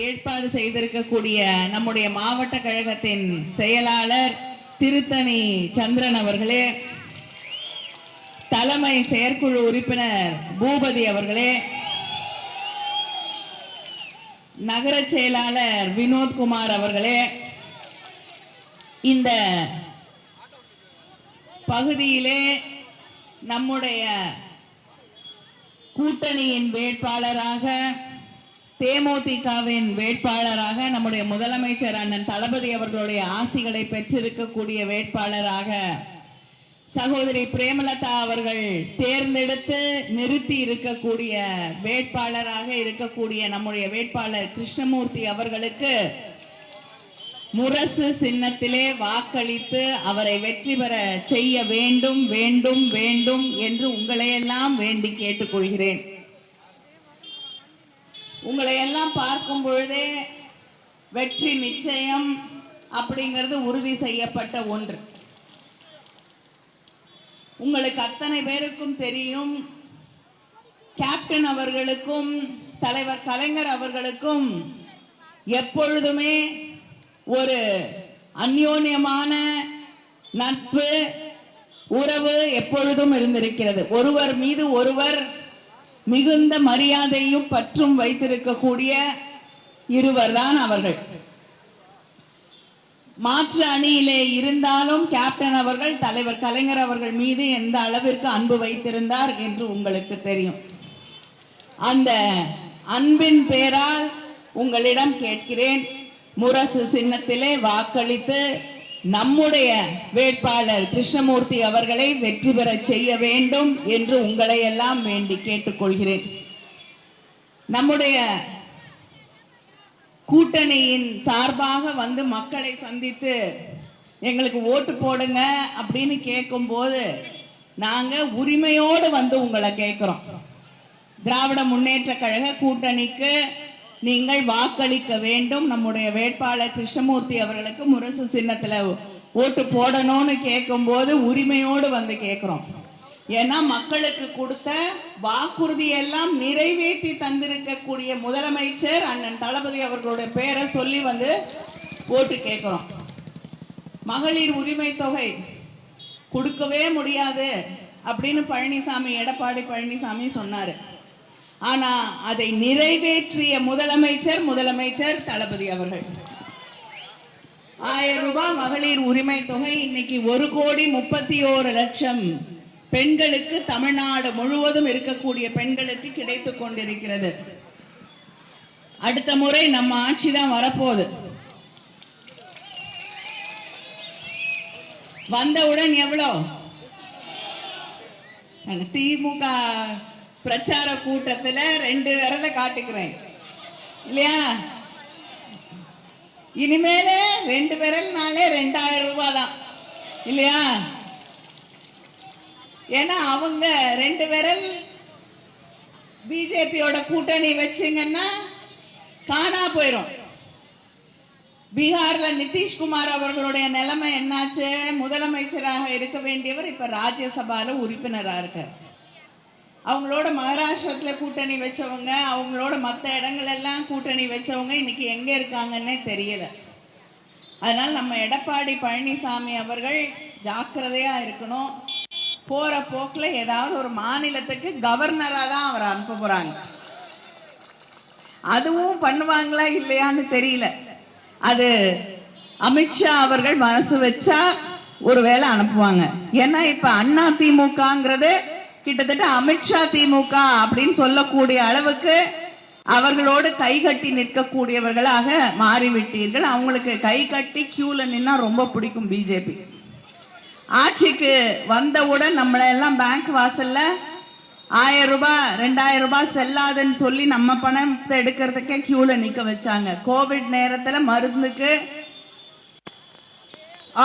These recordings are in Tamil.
ஏற்பாடு செய்திருக்கக்கூடிய நம்முடைய மாவட்ட கழகத்தின் செயலாளர் திருத்தணி சந்திரன் அவர்களே, தலைமை செயற்குழு உறுப்பினர் பூபதி அவர்களே, நகர செயலாளர் வினோத்குமார் அவர்களே, இந்த பகுதியிலே நம்முடைய கூட்டணியின் வேட்பாளராக, தேமுதிகவின் வேட்பாளராக, நம்முடைய முதலமைச்சர் அண்ணன் தளபதி அவர்களுடைய ஆசிகளை பெற்றிருக்கக்கூடிய வேட்பாளராக சகோதரி பிரேமலதா அவர்கள் தேர்ந்தெடுத்து நிறுத்தி இருக்கக்கூடிய வேட்பாளராக இருக்கக்கூடிய நம்முடைய வேட்பாளர் கிருஷ்ணமூர்த்தி அவர்களுக்கு முரசு சின்னத்திலே வாக்களித்து அவரை வெற்றி பெற செய்ய வேண்டும் வேண்டும் வேண்டும் என்று உங்களையெல்லாம் வேண்டி கேட்டுக்கொள்கிறேன். உங்களை எல்லாம் பார்க்கும் பொழுதே வெற்றி நிச்சயம் அப்படிங்கிறது உறுதி செய்யப்பட்ட ஒன்று. உங்களுக்கு அத்தனை பேருக்கும் தெரியும், கேப்டன் அவர்களுக்கும் தலைவர் கலைஞர் அவர்களுக்கும் எப்பொழுதுமே ஒரு அந்யோன்யமான நட்பு உறவு எப்பொழுதும் இருந்திருக்கிறது. ஒருவர் மீது ஒருவர் மிகுந்த மரியாதையும் பற்றும் வைத்திருக்கக்கூடிய இருவர் தான் அவர்கள். மாற்று அணியிலே இருந்தாலும் கேப்டன் அவர்கள் தலைவர் கலைஞர் அவர்கள் மீது எந்த அளவிற்கு அன்பு வைத்திருந்தார் என்று உங்களுக்கு தெரியும். அந்த அன்பின் பேரால் உங்களிடம் கேட்கிறேன், முரசு சின்னத்திலே வாக்களித்து நம்முடைய வேட்பாளர் கிருஷ்ணமூர்த்தி அவர்களை வெற்றி பெற செய்ய வேண்டும் என்று உங்களை எல்லாம் வேண்டி கேட்டுக்கொள்கிறேன். நம்முடைய கூட்டணியின் சார்பாக வந்து மக்களை சந்தித்து எங்களுக்கு ஓட்டு போடுங்க அப்படின்னு கேட்கும் போது நாங்க உரிமையோடு வந்து உங்களை கேட்கிறோம். திராவிட முன்னேற்ற கழக கூட்டணிக்கு நீங்கள் வாக்களிக்க வேண்டும், நம்முடைய வேட்பாளர் கிருஷ்ணமூர்த்தி அவர்களுக்கு முரசு சின்னத்துல ஓட்டு போடணும்னு கேட்கும் போது உரிமையோடு வந்து கேட்கிறோம். ஏன்னா மக்களுக்கு கொடுத்த வாக்குறுதி எல்லாம் நிறைவேற்றி தந்திருக்கக்கூடிய முதலமைச்சர் அண்ணன் தளபதி அவர்களுடைய பேரை சொல்லி வந்து ஓட்டு கேட்கிறோம். மகளிர் உரிமை தொகை கொடுக்கவே முடியாது அப்படின்னு பழனிசாமி, எடப்பாடி பழனிசாமி சொன்னாரு. ஆனா அதை நிறைவேற்றிய முதலமைச்சர் தளபதி அவர்கள். 1000 ரூபாய் மகளிர் உரிமை தொகை இன்னைக்கு 1,31,00,000 பெண்களுக்கு, தமிழ்நாடு முழுவதும் இருக்கக்கூடிய பெண்களுக்கு கிடைத்துக் கொண்டிருக்கிறது. அடுத்த முறை நம்ம ஆட்சி தான் வரப்போகுது. வந்தவுடன் எவ்வளவு திமுக பிரச்சார கூட்டத்துல 2 விரல காட்டுக்கிறேன் இல்லையா? இனிமேல 2 விரல்னாலே 2000 ரூபாய் தான் இல்லையா? ஏன்னா அவங்க 2 விரல் பிஜேபியோட கூட்டணி வச்சிங்கன்னா காணா போயிரும். பீகார்ல நிதிஷ்குமார் அவர்களுடைய நிலைமை என்னாச்சு? முதலமைச்சராக இருக்க வேண்டியவர் இப்ப ராஜ்யசபால உறுப்பினராக இருக்கார். அவங்களோட மகாராஷ்டிரத்துல கூட்டணி வச்சவங்க, அவங்களோட மற்ற இடங்கள் எல்லாம் கூட்டணி வச்சவங்க இன்னைக்கு எங்க இருக்காங்கன்னே தெரியல. அதனால நம்ம எடப்பாடி பழனிசாமி அவர்கள் ஜாக்கிரதையா இருக்கணும். போற போக்குல ஏதாவது ஒரு மாநிலத்துக்கு கவர்னரா தான் அவரை அனுப்ப போறாங்க. அதுவும் பண்ணுவாங்களா இல்லையான்னு தெரியல. அது அமித்ஷா அவர்கள் மனசு வச்சா ஒருவேளை அனுப்புவாங்க. ஏன்னா இப்ப அண்ணா திமுகங்கிறது கிட்டத்தட்ட அமித்ஷா திமுக அப்படின்னு சொல்லக்கூடிய அளவுக்கு அவர்களோடு கை கட்டி நிற்கக்கூடியவர்களாக மாறிவிட்டீர்கள். அவங்களுக்கு கை கட்டி கியூல நின்னா ரொம்ப பிடிக்கும். பிஜேபி ஆட்சிக்கு வந்தவுடன் நம்மளை எல்லாம் பேங்க் வாசல்ல 1000 ரூபாய் 2000 ரூபாய் செல்லாதுன்னு சொல்லி நம்ம பணத்தை எடுக்கிறதுக்கே கியூல நிக்க வச்சாங்க. கோவிட் நேரத்துல மருந்துக்கு,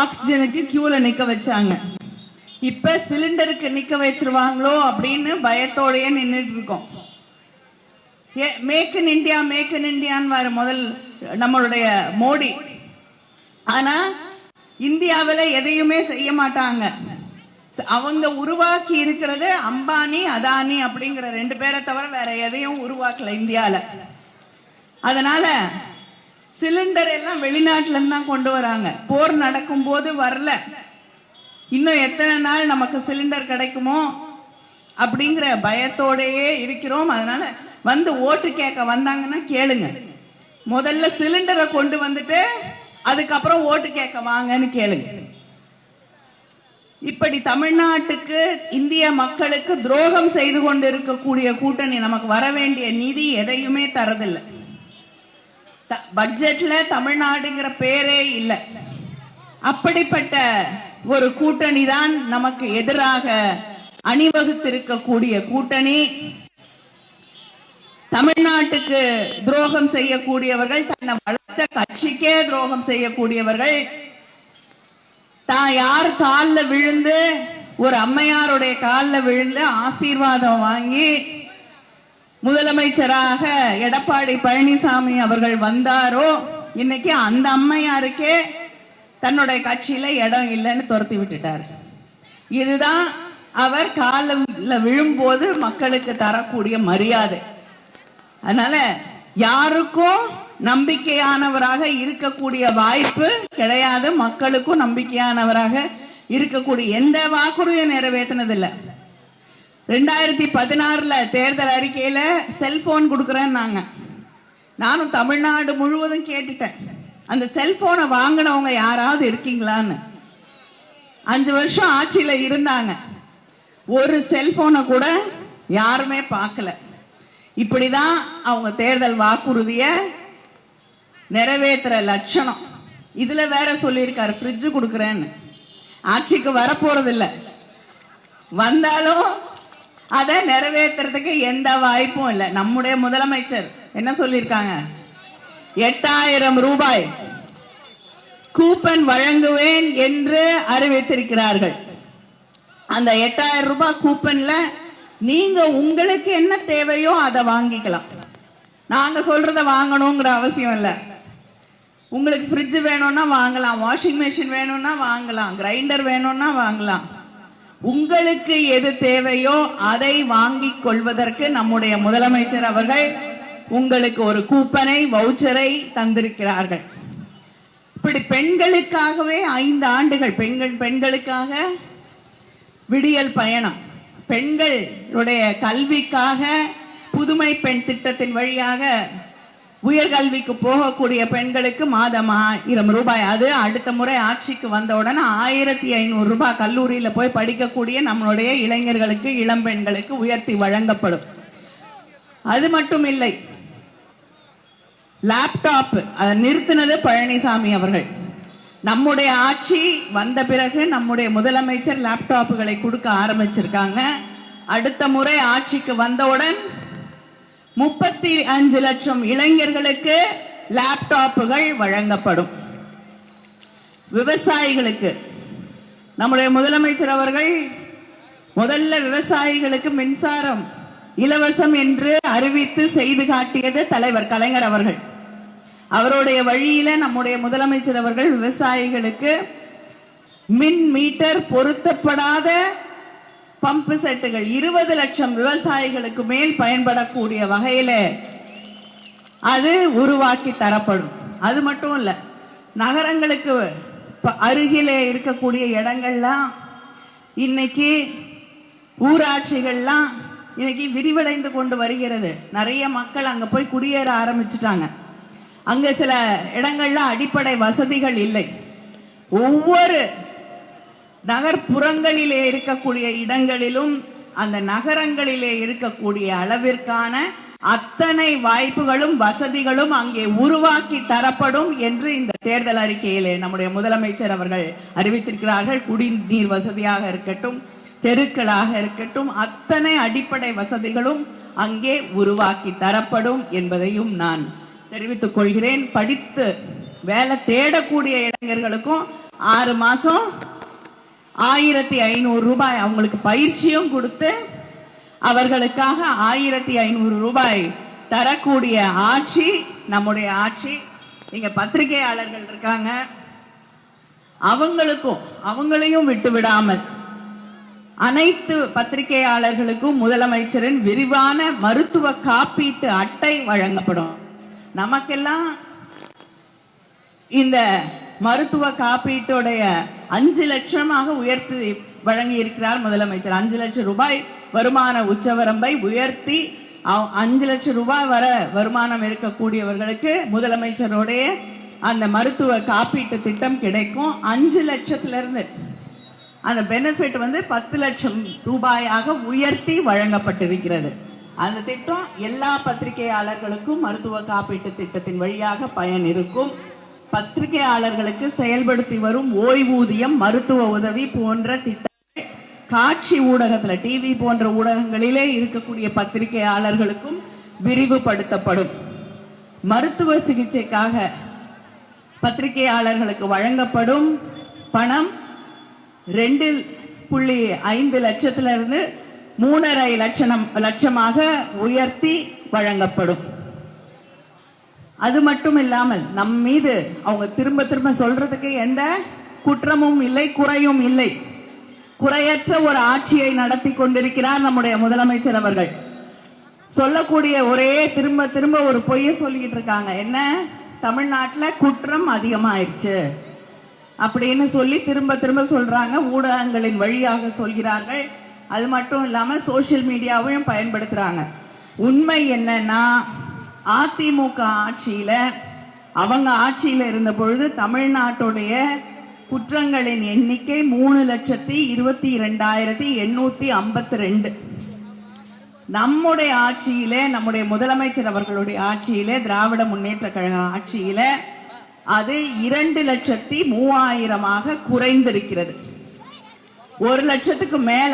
ஆக்சிஜனுக்கு கியூல நிக்க வச்சாங்க. இப்ப சிலிண்டருக்கு நிக்க வச்சிருவாங்களோ அப்படின்னு பயத்தோடயே நின்றுட்டு இருக்கோம். Make in India make in இந்தியான்னு முதல் நம்மளுடைய மோடி. ஆனா இந்தியாவில் எதையுமே செய்ய மாட்டாங்க. அவங்க உருவாக்கி இருக்கிறது அம்பானி, அதானி அப்படிங்கிற 2 பேரை தவிர வேற எதையும் உருவாக்கல இந்தியால. அதனால சிலிண்டர் எல்லாம் வெளிநாட்டுல இருந்து தான் கொண்டு வராங்க. போர் நடக்கும் போது வரல. இன்னும் எத்தனை நாள் நமக்கு சிலிண்டர் கிடைக்குமோ அப்படிங்கிற பயத்தோடையே இருக்கிறோம். அதனால வந்து ஓட்டு கேட்க வந்தாங்கன்னா கேளுங்க, முதல்ல சிலிண்டரை கொண்டு வந்துட்டு அதுக்கப்புறம் ஓட்டு கேட்க வாங்கன்னு கேளுங்க. இப்படி தமிழ்நாட்டுக்கு, இந்திய மக்களுக்கு துரோகம் செய்து கொண்டு இருக்கக்கூடிய கூட்டணி நமக்கு வர வேண்டிய நிதி எதையுமே தரதில்லை. பட்ஜெட்ல தமிழ்நாடுங்கிற பேரே இல்லை. அப்படிப்பட்ட ஒரு கூட்டணி தான் நமக்கு எதிராக அணிவகுத்திருக்கக்கூடிய கூட்டணி. தமிழ்நாட்டுக்கு துரோகம் செய்யக்கூடியவர்கள், தன்னை வளர்த்த கட்சிக்கே துரோகம் செய்யக்கூடியவர்கள், தான் யார் காலில் விழுந்து, ஒரு அம்மையாருடைய காலில் விழுந்து ஆசீர்வாதம் வாங்கி முதலமைச்சராக எடப்பாடி பழனிசாமி அவர்கள் வந்தாரோ, இன்னைக்கு அந்த அம்மையாருக்கே தன்னுடைய கட்சியில இடம் இல்லைன்னு துரத்தி விட்டுட்டார். இதுதான் அவர் காலில் விழும்போது மக்களுக்கு தரக்கூடிய மரியாதை. அதனால யாருக்கும் நம்பிக்கையானவராக இருக்கக்கூடிய வாய்ப்பு கிடையாது. மக்களுக்கும் நம்பிக்கையானவராக இருக்கக்கூடிய எந்த வாக்குறுதியும் நிறைவேற்றினதில்லை. 2016 தேர்தல் அறிக்கையில செல்போன் கொடுக்குறேன்னாங்க. நானும் தமிழ்நாடு முழுவதும் கேட்டுட்டேன், அந்த செல்போனை வாங்கினவங்க யாராவது இருக்கீங்களான்னு. 5 வருஷம் ஆட்சியில இருந்தாங்க, ஒரு செல்போனை கூட யாருமே பார்க்கல. இப்படிதான் அவங்க தேர்தல் வாக்குறுதிய நிறைவேற்றுற லட்சணம். இதுல வேற சொல்லியிருக்காரு ஃப்ரிட்ஜ் கொடுக்குறேன்னு. ஆட்சிக்கு வரப்போறது இல்லை, வந்தாலும் அதை நிறைவேற்றுறதுக்கு எந்த வாய்ப்பும் இல்லை. நம்முடைய முதலமைச்சர் என்ன சொல்லியிருக்காங்க, 8000 ரூபாய் கூப்பன் வழங்குவேன் என்று அறிவித்திருக்கிறார்கள். அந்த 8000 ரூபாய் கூப்பன்ல நீங்க உங்களுக்கு என்ன தேவையோ அதை வாங்கிக்கலாம். நாங்க சொல்றத வாங்கணுங்கிற அவசியம் இல்லை. உங்களுக்கு ஃப்ரிட்ஜ் வேணும்னா வாங்கலாம், வாஷிங் மெஷின் வேணும்னா வாங்கலாம், கிரைண்டர் வேணும்னா வாங்கலாம். உங்களுக்கு எது தேவையோ அதை வாங்கிக் கொள்வதற்கு நம்முடைய முதலமைச்சர் அவர்கள் உங்களுக்கு ஒரு கூப்பனை, வவுச்சரை தந்திருக்கிறார்கள். இப்படி பெண்களுக்காகவே 5 ஆண்டுகள் பெண்களுக்காக விடியல் பயணம், பெண்களுடைய கல்விக்காக புதுமை பெண் திட்டத்தின் வழியாக உயர்கல்விக்கு போகக்கூடிய பெண்களுக்கு மாதம் 1000 ரூபாய். அது அடுத்த முறை ஆட்சிக்கு வந்தவுடனே 1500 ரூபாய் கல்லூரியில் போய் படிக்கக்கூடிய நம்மளுடைய இளைஞர்களுக்கு, இளம் பெண்களுக்கு உயர்த்தி வழங்கப்படும். அது மட்டும் இல்லை, லேப்டாப் அதை நிறுத்தினது பழனிசாமி அவர்கள். நம்முடைய ஆட்சி வந்த பிறகு நம்முடைய முதலமைச்சர் லேப்டாப்புகளை கொடுக்க ஆரம்பிச்சிருக்காங்க. அடுத்த முறை ஆட்சிக்கு வந்தவுடன் 35 லட்சம் இளைஞர்களுக்கு லேப்டாப்புகள் வழங்கப்படும். விவசாயிகளுக்கு நம்முடைய முதலமைச்சர் அவர்கள் முதல்ல விவசாயிகளுக்கு மின்சாரம் இலவசம் என்று அறிவித்து செய்து காட்டியது தலைவர் கலைஞர் அவர்கள். அவருடைய வழியில நம்முடைய முதலமைச்சர் அவர்கள் விவசாயிகளுக்கு மின் மீட்டர் பொருத்தப்படாத பம்பு செட்டுகள் 20 லட்சம் விவசாயிகளுக்கு மேல் பயன்படக்கூடிய வகையில அது உருவாக்கி தரப்படும். அது மட்டும் இல்ல, நகரங்களுக்கு அருகிலே இருக்கக்கூடிய இடங்கள்லாம் இன்னைக்கு ஊராட்சிகள்லாம் இன்னைக்கு விரிவடைந்து கொண்டு வருகிறது. நிறைய மக்கள் அங்க போய் குடியேற ஆரம்பிச்சுட்டாங்க. அங்க சில இடங்கள்ல அடிப்படை வசதிகள் இல்லை. ஒவ்வொரு நகர்ப்புறங்களிலே இருக்கக்கூடிய இடங்களிலும் அந்த நகரங்களிலே இருக்கக்கூடிய அளவிற்கான அத்தனை வாய்ப்புகளும் வசதிகளும் அங்கே உருவாக்கி தரப்படும் என்று இந்த தேர்தல் அறிக்கையிலே நம்முடைய முதலமைச்சர் அவர்கள் அறிவித்திருக்கிறார்கள். குடிநீர் வசதியாக இருக்கட்டும், தெருக்களாக இருக்கட்டும், அத்தனை அடிப்படை வசதிகளும் அங்கே உருவாக்கி தரப்படும் என்பதையும் நான் தெரிவித்துக் கொள்கிறேன். படித்து வேலை தேடக்கூடிய இளைஞர்களுக்கும் 6 மாசம் 1500 ரூபாய் அவங்களுக்கு பயிற்சியும் கொடுத்து அவர்களுக்காக 1500 ரூபாய் தரக்கூடிய ஆட்சி நம்முடைய ஆட்சி. இங்க பத்திரிகையாளர்கள் இருக்காங்க, அவங்களையும் விட்டு விடாமல் அனைத்து பத்திரிகையாளர்களுக்கும் முதலமைச்சரின் விரிவான மருத்துவ காப்பீட்டு அட்டை வழங்கப்படும். நமக்கெல்லாம் இந்த மருத்துவ காப்பீட்டுடைய 5 லட்சமாக உயர்த்தி வழங்கி இருக்கிறார் முதலமைச்சர். 5 லட்சம் ரூபாய் வருமான உச்சவரம்பை உயர்த்தி 5 லட்சம் ரூபாய் வர வருமானம் இருக்கக்கூடியவர்களுக்கு முதலமைச்சருடைய அந்த மருத்துவ காப்பீட்டு திட்டம் கிடைக்கும். 5 லட்சத்திலிருந்து அந்த பெனிஃபிட் 10 லட்சம் ரூபாயாக உயர்த்தி வழங்கப்பட்டிருக்கிறது. அந்த திட்டம் எல்லா பத்திரிகையாளர்களுக்கும் மருத்துவ காப்பீட்டு திட்டத்தின் வழியாக பயன் இருக்கும். பத்திரிகையாளர்களுக்கு செயல்படுத்தி வரும் ஓய்வூதியம், மருத்துவ உதவி போன்ற திட்டங்கள் காட்சி ஊடகத்துல டிவி போன்ற ஊடகங்களிலே இருக்கக்கூடிய பத்திரிகையாளர்களுக்கும் விரிவுபடுத்தப்படும். மருத்துவ சிகிச்சைக்காக பத்திரிகையாளர்களுக்கு வழங்கப்படும் பணம் 2.5 லட்சத்திலிருந்து 3.5 லட்சமாக உயர்த்தி வழங்கப்படும். அது மட்டும் இல்லாமல் நம் மீது அவங்க திரும்ப திரும்ப சொல்றதுக்கு எந்த குற்றமும் இல்லை, குறையும் இல்லை. குறையற்ற ஒரு ஆட்சியை நடத்தி கொண்டிருக்கிறார் நம்முடைய முதலமைச்சர் அவர்கள். சொல்லக்கூடிய ஒரே திரும்ப திரும்ப ஒரு பொய்யை சொல்லிக்கிட்டு இருக்காங்க. என்ன, தமிழ்நாட்டில் குற்றம் அதிகமாயிருச்சு அப்படின்னு சொல்லி திரும்ப திரும்ப சொல்றாங்க. ஊடகங்களின் வழியாக சொல்கிறார்கள். அது மட்டும் இல்லாமல் சோசியல் மீடியாவையும் பயன்படுத்துறாங்க. உண்மை என்னன்னா, அதிமுக ஆட்சியில அவங்க ஆட்சியில இருந்த பொழுது தமிழ்நாட்டுடைய குற்றங்களின் எண்ணிக்கை 3,22,852. நம்முடைய ஆட்சியிலே, நம்முடைய முதலமைச்சர் அவர்களுடைய ஆட்சியிலே, திராவிட முன்னேற்ற கழக ஆட்சியில அது 2,03,000 குறைந்திருக்கிறது. 1 லட்சத்துக்கு மேல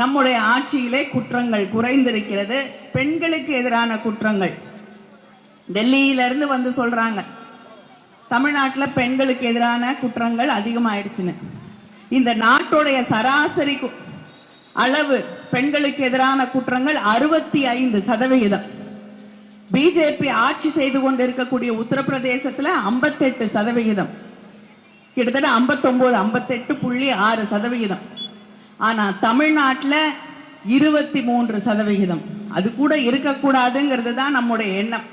நம்முடைய ஆட்சியிலே குற்றங்கள் குறைந்திருக்கிறது. பெண்களுக்கு எதிரான குற்றங்கள் டெல்லியிலிருந்து சொல்றாங்க, தமிழ்நாட்டில் பெண்களுக்கு எதிரான குற்றங்கள் அதிகமாயிடுச்சுன்னு. இந்த நாட்டுடைய சராசரி அளவு பெண்களுக்கு எதிரான குற்றங்கள் 65%. பிஜேபி ஆட்சி செய்து கொண்டிருக்கக்கூடிய உத்தரப்பிரதேசத்தில் 58%, கிட்டத்தட்ட 58.6%. ஆனா தமிழ்நாட்டில் 23%. அது கூட இருக்கக்கூடாதுங்கிறது தான் நம்முடைய எண்ணம்.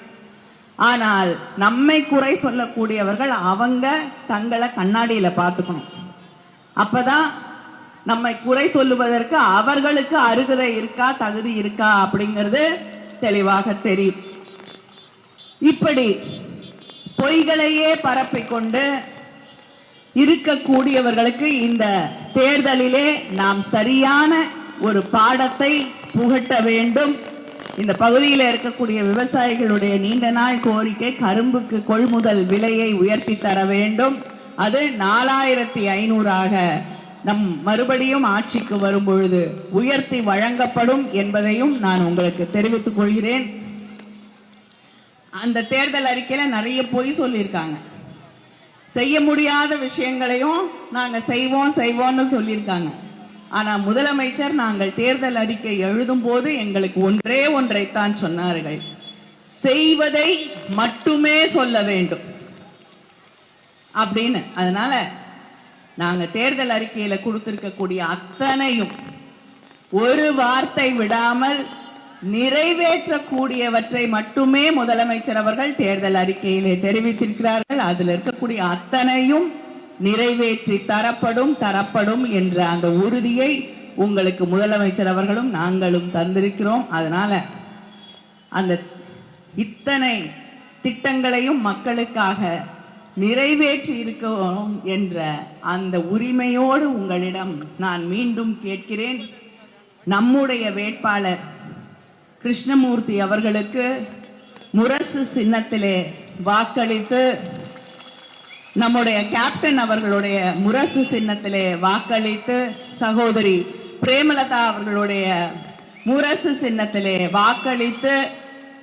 ஆனால் நம்மை குறை சொல்லக்கூடியவர்கள் அவங்க தங்களை கண்ணாடியில பார்த்துக்கணும். அப்பதான் நம்மை குறை சொல்லுவதற்கு அவர்களுக்கு அருகதை இருக்கா, தகுதி இருக்கா அப்படிங்கிறது தெளிவாக தெரியும். இப்படி பொய்களையே பரப்பிக்கொண்டு இருக்கக்கூடியவர்களுக்கு இந்த தேர்தலிலே நாம் சரியான ஒரு பாடத்தை புகட்ட வேண்டும். இந்த பகுதியில் இருக்கக்கூடிய விவசாயிகளுடைய நீண்ட நாள் கோரிக்கை கரும்புக்கு கொள்முதல் விலையை உயர்த்தி தர வேண்டும். அது 4,500 நம் மறுபடியும் ஆட்சிக்கு வரும் பொழுது உயர்த்தி வழங்கப்படும் என்பதையும் நான் உங்களுக்கு தெரிவித்துக் கொள்கிறேன். அந்த தேர்தல் அறிக்கையில நிறைய பொய் சொல்லியிருக்காங்க. செய்ய முடியாத விஷயங்களையும் நாங்க செய்வோம்னு சொல்லியிருக்காங்க. ஆனா முதலமைச்சர் நாங்கள் தேர்தல் அறிக்கை எழுதும் போது எங்களுக்கு ஒன்றைத்தான் சொன்னார்கள், செய்வதை மட்டுமே சொல்ல வேண்டும் அப்படின்னு. அதனால நாங்க தேர்தல் அறிக்கையில கொடுத்திருக்கக்கூடிய அத்தனையும் ஒரு வார்த்தை விடாமல் நிறைவேற்றக்கூடியவற்றை மட்டுமே முதலமைச்சர் அவர்கள் தேர்தல் அறிக்கையிலே தெரிவித்திருக்கிறார்கள். அதில் இருக்கக்கூடிய அத்தனையும் நிறைவேற்றி தரப்படும் என்ற அந்த உறுதியை உங்களுக்கு முதலமைச்சர் அவர்களும் நாங்களும் தந்திருக்கிறோம். அதனால அந்த இத்தனை திட்டங்களையும் மக்களுக்காக நிறைவேற்றி இருக்கிறோம் என்ற அந்த உரிமையோடு உங்களிடம் நான் மீண்டும் கேட்கிறேன். நம்முடைய வேட்பாளர் கிருஷ்ணமூர்த்தி அவர்களுக்கு முரசு சின்னத்திலே வாக்களித்து, நம்முடைய கேப்டன் அவர்களுடைய முரசு சின்னத்திலே வாக்களித்து, சகோதரி பிரேமலதா அவர்களுடைய முரசு சின்னத்திலே வாக்களித்து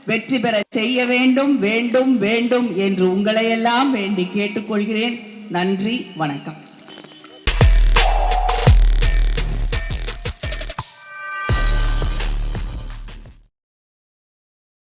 வெற்றி பெற செய்ய வேண்டும் வேண்டும் வேண்டும் என்று உங்களையெல்லாம் வேண்டி கேட்டுக்கொள்கிறேன். நன்றி, வணக்கம்.